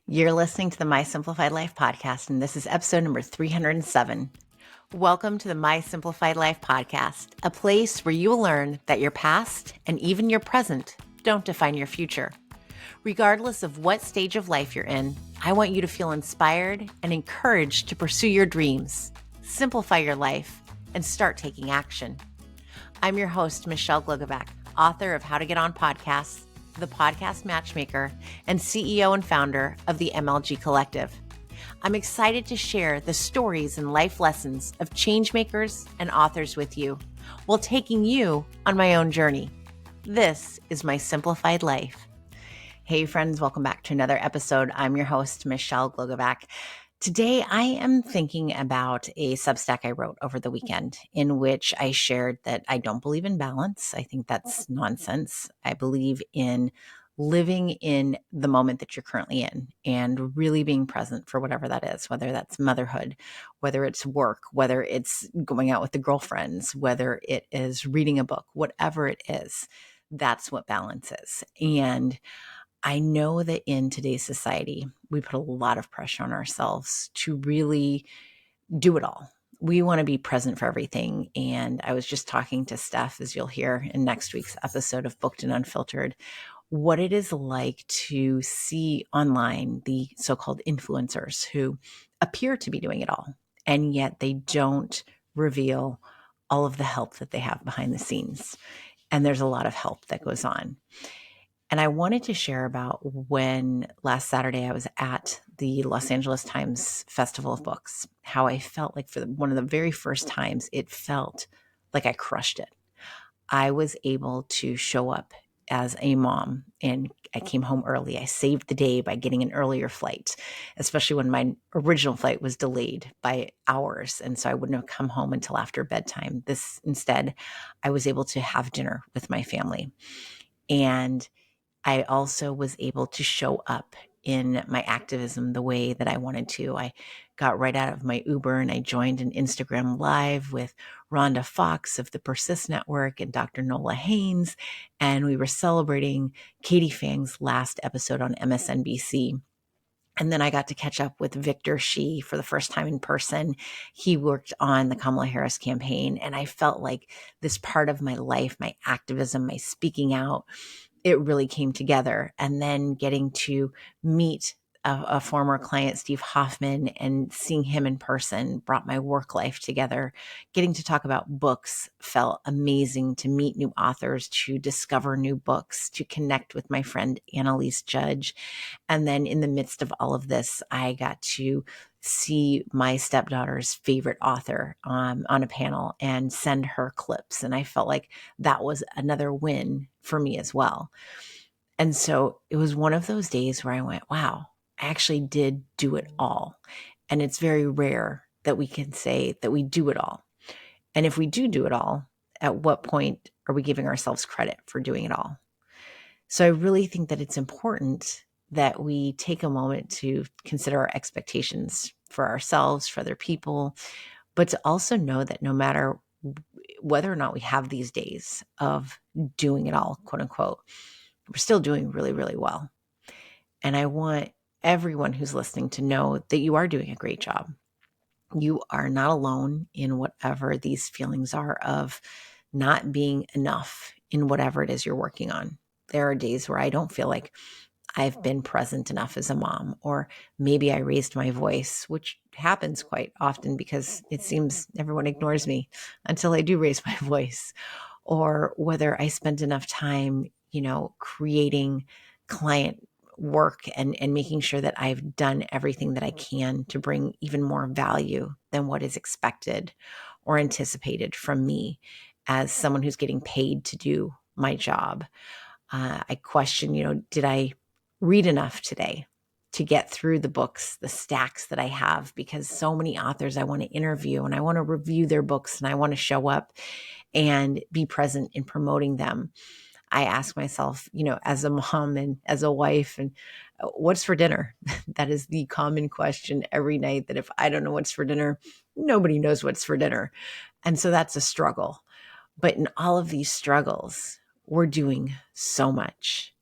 You're listening to the My Simplified Life podcast, and this is episode number 307. Welcome to the My Simplified Life podcast, a place where you will learn that your past and even your present don't define your future. Regardless of what stage of life you're in, I want you to feel inspired and encouraged to pursue your dreams, simplify your life, and start taking action. I'm your host, Michelle Glogovac, author of How to Get On Podcasts, the podcast matchmaker, and CEO and founder of the MLG Collective. I'm excited to share the stories and life lessons of changemakers and authors with you while taking you on my own journey. This is My Simplified Life. Hey friends, welcome back to another episode. I'm your host, Michelle Glogovac. Today, I am thinking about a Substack I wrote over the weekend in which I shared that I don't believe in balance. I think that's nonsense. I believe in living in the moment that you're currently in and really being present for whatever that is, whether that's motherhood, whether it's work, whether it's going out with the girlfriends, whether it is reading a book, whatever it is, that's what balance is. And I know that in today's society, we put a lot of pressure on ourselves to really do it all. We want to be present for everything. And I was just talking to Steph, as you'll hear in next week's episode of Booked and Unfiltered, what it is like to see online the so-called influencers who appear to be doing it all, and yet they don't reveal all of the help that they have behind the scenes. And there's a lot of help that goes on. And I wanted to share about when last Saturday I was at the Los Angeles Times Festival of Books, how I felt like for one of the very first times, it felt like I crushed it. I was able to show up as a mom, and I came home early. I saved the day by getting an earlier flight, especially when my original flight was delayed by hours. And so I wouldn't have come home until after bedtime. Instead, I was able to have dinner with my family. And I also was able to show up in my activism the way that I wanted to. I got right out of my Uber and I joined an Instagram Live with Rhonda Fox of the Persist Network and Dr. Nola Haynes. And we were celebrating Katie Fang's last episode on MSNBC. And then I got to catch up with Victor Shi for the first time in person. He worked on the Kamala Harris campaign. And I felt like this part of my life, my activism, my speaking out, it really came together. And then getting to meet a former client, Steve Hoffman, and seeing him in person brought my work life together. Getting to talk about books felt amazing, to meet new authors, to discover new books, to connect with my friend Annalise Judge. And then in the midst of all of this, I got to see my stepdaughter's favorite author on a panel and send her clips. And I felt like that was another win for me as well. And so it was one of those days where I went, wow, I actually did do it all. And it's very rare that we can say that we do it all. And if we do it all, at what point are we giving ourselves credit for doing it all? So I really think that it's important that we take a moment to consider our expectations for ourselves, for other people, but to also know that no matter whether or not we have these days of doing it all, quote unquote, we're still doing really, really well. And I want everyone who's listening to know that you are doing a great job. You are not alone in whatever these feelings are of not being enough in whatever it is you're working on. There are days where I don't feel like I've been present enough as a mom, or maybe I raised my voice, which happens quite often because it seems everyone ignores me until I do raise my voice, or whether I spent enough time, creating client work and making sure that I've done everything that I can to bring even more value than what is expected or anticipated from me as someone who's getting paid to do my job. I question, did I read enough today to get through the books, the stacks that I have? Because so many authors I want to interview and I want to review their books and I want to show up and be present in promoting them. I ask myself, as a mom and as a wife, and what's for dinner? That is the common question every night, that if I don't know what's for dinner, nobody knows what's for dinner. And so that's a struggle. But in all of these struggles, we're doing so much.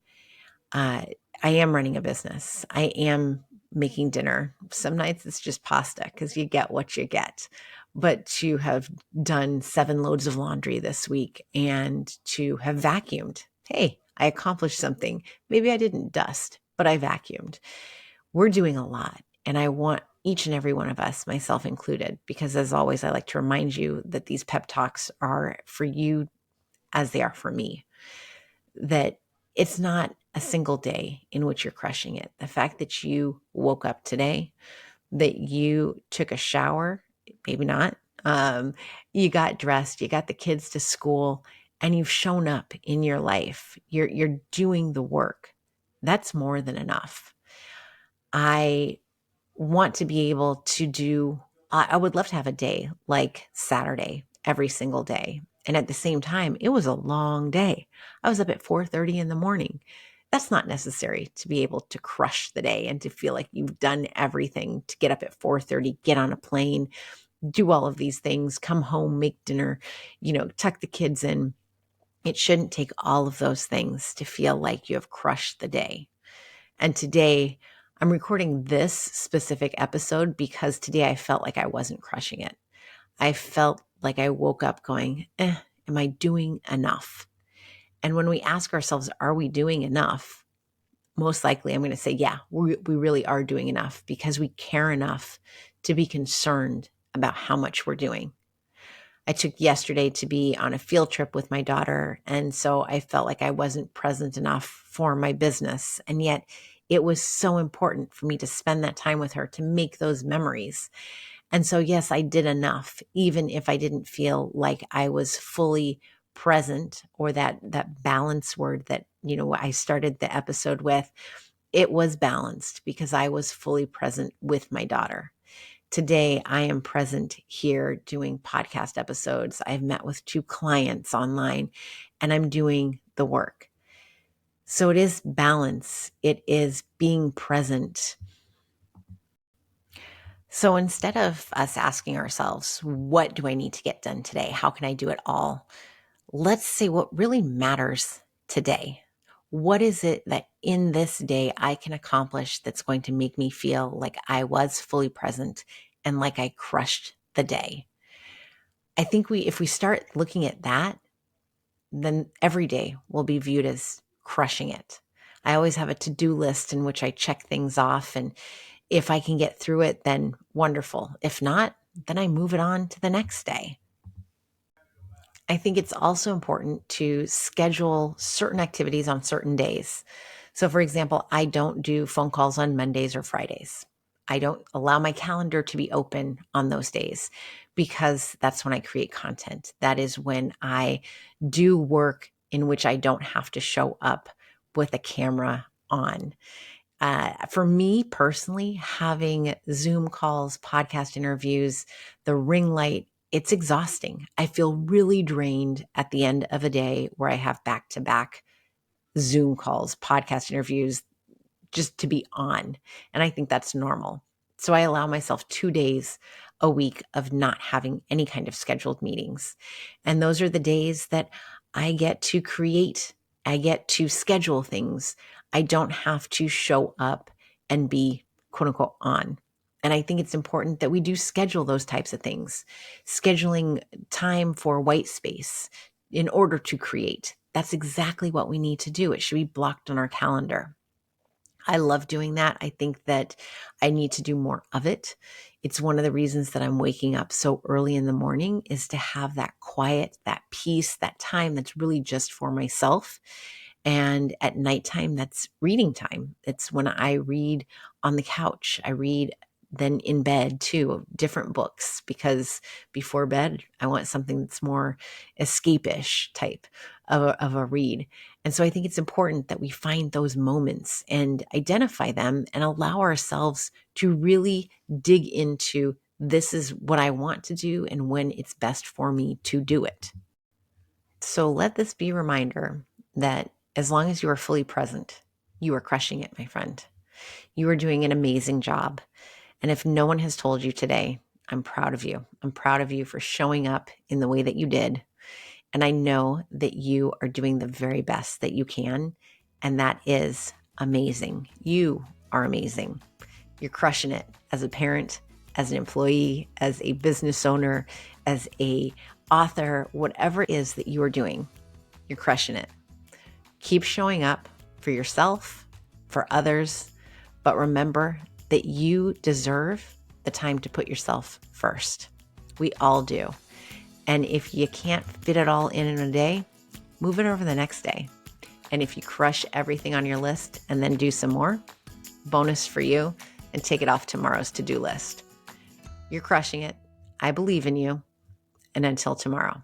I am running a business. I am making dinner. Some nights it's just pasta because you get what you get. But to have done 7 loads of laundry this week and to have vacuumed, hey, I accomplished something. Maybe I didn't dust, but I vacuumed. We're doing a lot. And I want each and every one of us, myself included, because as always, I like to remind you that these pep talks are for you as they are for me, that it's not a single day in which you're crushing it. The fact that you woke up today, that you took a shower, maybe not, um, you got dressed, you got the kids to school, and you've shown up in your life. You're doing the work. That's more than enough. I want to be able to do, I would love to have a day like Saturday every single day. And at the same time, it was a long day. I was up at 4:30 in the morning. That's not necessary to be able to crush the day and to feel like you've done everything to get up at 4:30, get on a plane, do all of these things, come home, make dinner, tuck the kids in. It shouldn't take all of those things to feel like you have crushed the day. And today, I'm recording this specific episode because today I felt like I wasn't crushing it. I felt like I woke up going, am I doing enough? And when we ask ourselves, are we doing enough? Most likely I'm going to say, yeah, we really are doing enough because we care enough to be concerned about how much we're doing. I took yesterday to be on a field trip with my daughter. And so I felt like I wasn't present enough for my business. And yet it was so important for me to spend that time with her to make those memories. And so, yes, I did enough, even if I didn't feel like I was fully present, or that balance word that, I started the episode with. It was balanced because I was fully present with my daughter. Today, I am present here doing podcast episodes. I've met with 2 clients online and I'm doing the work. So it is balance. It is being present. So instead of us asking ourselves, what do I need to get done today? How can I do it all? Let's say what really matters today. What is it that in this day I can accomplish that's going to make me feel like I was fully present and like I crushed the day? I think if we start looking at that, then every day will be viewed as crushing it. I always have a to-do list in which I check things off. And if I can get through it, then wonderful. If not, then I move it on to the next day. I think it's also important to schedule certain activities on certain days. So, for example, I don't do phone calls on Mondays or Fridays. I don't allow my calendar to be open on those days because that's when I create content. That is when I do work in which I don't have to show up with a camera on. For me personally, having Zoom calls, podcast interviews, the ring light, it's exhausting. I feel really drained at the end of a day where I have back to back Zoom calls, podcast interviews, just to be on. And I think that's normal. So I allow myself 2 days a week of not having any kind of scheduled meetings. And those are the days that I get to create, I get to schedule things. I don't have to show up and be quote unquote on. And I think it's important that we do schedule those types of things. Scheduling time for white space in order to create. That's exactly what we need to do. It should be blocked on our calendar. I love doing that. I think that I need to do more of it. It's one of the reasons that I'm waking up so early in the morning, is to have that quiet, that peace, that time that's really just for myself. And at nighttime, that's reading time. It's when I read on the couch. I read then in bed too, different books, because before bed, I want something that's more escapish type of a read. And so I think it's important that we find those moments and identify them and allow ourselves to really dig into, this is what I want to do and when it's best for me to do it. So let this be a reminder that as long as you are fully present, you are crushing it, my friend. You are doing an amazing job. And if no one has told you today, I'm proud of you. I'm proud of you for showing up in the way that you did. And I know that you are doing the very best that you can. And that is amazing. You are amazing. You're crushing it as a parent, as an employee, as a business owner, as a author, whatever it is that you are doing, you're crushing it. Keep showing up for yourself, for others, but remember that you deserve the time to put yourself first. We all do. And if you can't fit it all in a day, move it over the next day. And if you crush everything on your list and then do some more, bonus for you, and take it off tomorrow's to-do list. You're crushing it. I believe in you. And until tomorrow.